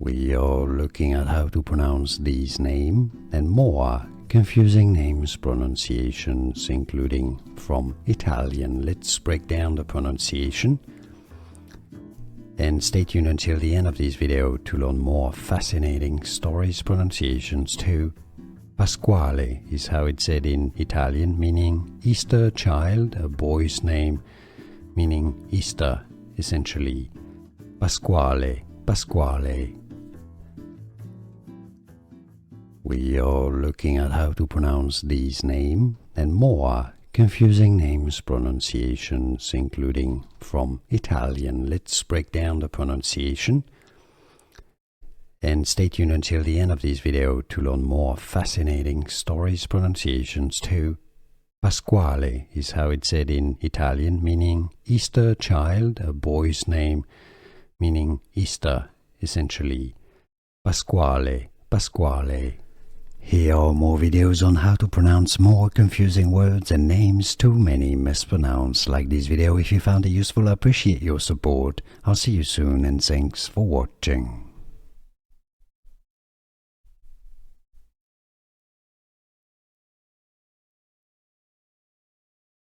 We are looking at how to pronounce these names and more confusing names pronunciations, including from Italian. Let's break down the pronunciation. And stay tuned until the end of this video to learn more fascinating stories pronunciations too. Pasquale is how it's said in Italian, meaning Easter child, a boy's name, meaning Easter, essentially. Pasquale, Pasquale. We are looking at how to pronounce these names and more confusing names pronunciations, including from Italian. Let's break down the pronunciation. And stay tuned until the end of this video to learn more fascinating stories pronunciations too. Pasquale is how it's said in Italian, meaning Easter child, a boy's name, meaning Easter, essentially. Pasquale, Pasquale. Here are more videos on how to pronounce more confusing words and names too many mispronounced. Like this video if you found it useful. I appreciate your support. I'll see you soon and thanks for watching.